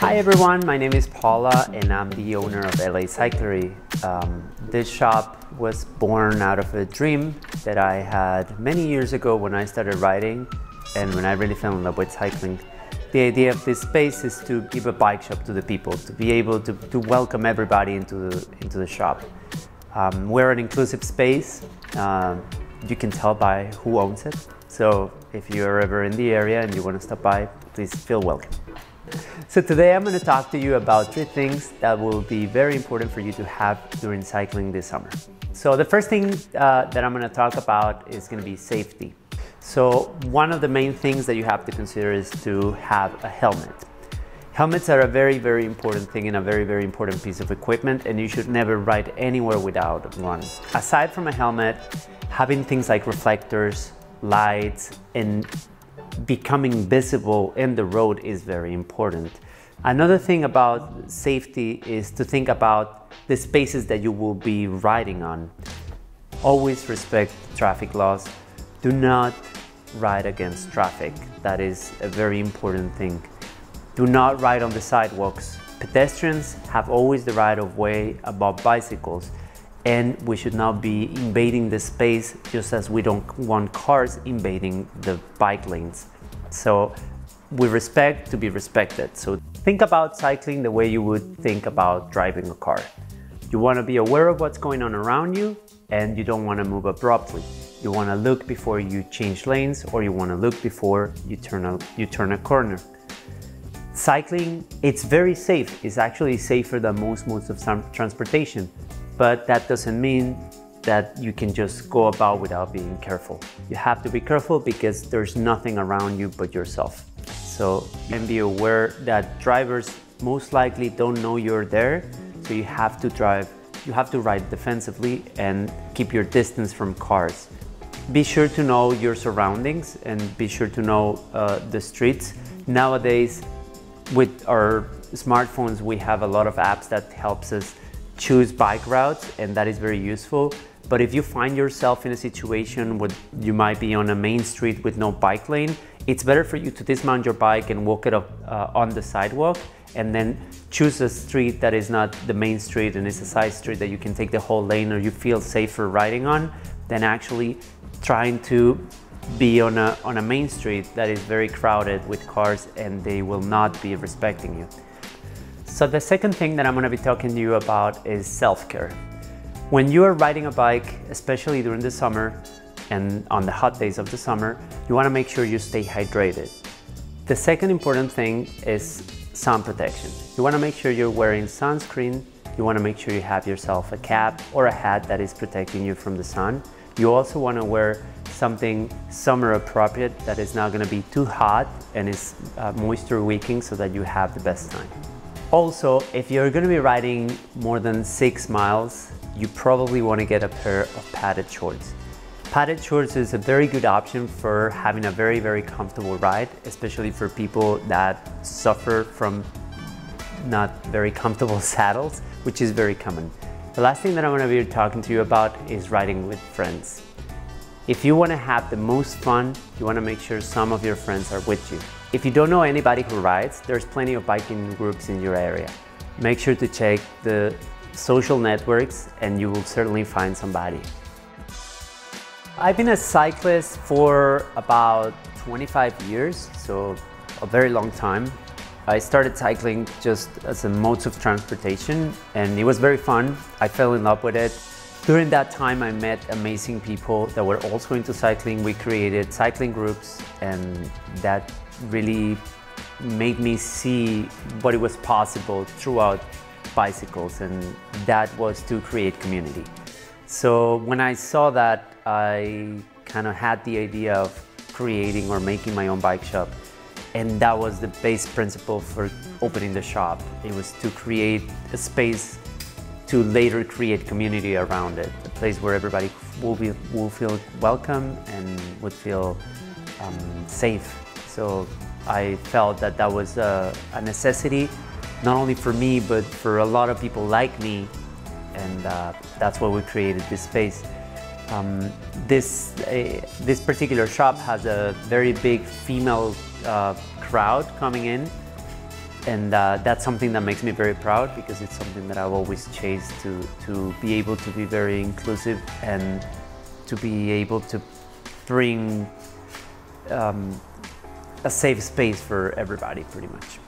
Hi everyone, my name is Paula and I'm the owner of LA Cyclery. This shop was born out of a dream that I had many years ago when I started riding and when I really fell in love with cycling. The idea of this space is to give a bike shop to the people, to be able to welcome everybody into the shop. We're an inclusive space. You can tell by who owns it. So if you're ever in the area and you want to stop by, please feel welcome. So today I'm going to talk to you about 3 things that will be very important for you to have during cycling this summer. So the first thing that I'm going to talk about is going to be safety. So one of the main things that you have to consider is to have a helmet. Helmets are a very, very important thing and a very, very important piece of equipment, and you should never ride anywhere without one. Aside from a helmet, having things like reflectors, lights, and becoming visible in the road is very important. Another thing about safety is to think about the spaces that you will be riding on. Always respect traffic laws. Do not ride against traffic. That is a very important thing. Do not ride on the sidewalks. Pedestrians have always the right of way above bicycles, and we should not be invading the space just as we don't want cars invading the bike lanes. So we respect to be respected. So think about cycling the way you would think about driving a car. You want to be aware of what's going on around you, and you don't want to move abruptly. You want to look before you change lanes, or you want to look before you turn a corner. Cycling, it's very safe. It's actually safer than most modes of transportation, but that doesn't mean that you can just go about without being careful. You have to be careful because there's nothing around you but yourself. So and be aware that drivers most likely don't know you're there, so you have to ride defensively and keep your distance from cars. Be sure to know your surroundings and be sure to know the streets. Nowadays, with our smartphones, we have a lot of apps that helps us choose bike routes, and that is very useful. But if you find yourself in a situation where you might be on a main street with no bike lane, it's better for you to dismount your bike and walk it up on the sidewalk, and then choose a street that is not the main street and is a side street that you can take the whole lane or you feel safer riding on, than actually trying to be on a main street that is very crowded with cars and they will not be respecting you. So the second thing that I'm going to be talking to you about is self-care. When you are riding a bike, especially during the summer and on the hot days of the summer, you want to make sure you stay hydrated. The second important thing is sun protection. You want to make sure you're wearing sunscreen. You want to make sure you have yourself a cap or a hat that is protecting you from the sun. You also want to wear something summer appropriate that is not going to be too hot and is moisture wicking so that you have the best time. Also, if you're going to be riding more than 6 miles, you probably want to get a pair of padded shorts. Padded shorts is a very good option for having a very, very comfortable ride, especially for people that suffer from not very comfortable saddles, which is very common. The last thing that I'm going to be talking to you about is riding with friends. If you want to have the most fun, you want to make sure some of your friends are with you. If you don't know anybody who rides, there's plenty of biking groups in your area. Make sure to check the social networks and you will certainly find somebody. I've been a cyclist for about 25 years, so a very long time. I started cycling just as a mode of transportation and it was very fun. I fell in love with it. During that time, I met amazing people that were also into cycling. We created cycling groups and that really made me see what it was possible throughout bicycles, and that was to create community. So when I saw that, I kind of had the idea of creating or making my own bike shop, and that was the base principle for opening the shop. It was to create a space to later create community around it, a place where everybody will feel welcome and would feel safe. So I felt that that was a necessity, not only for me, but for a lot of people like me, and that's why we created this space. This particular shop has a very big female crowd coming in, And that's something that makes me very proud, because it's something that I've always chased, to be able to be very inclusive and to be able to bring a safe space for everybody, pretty much.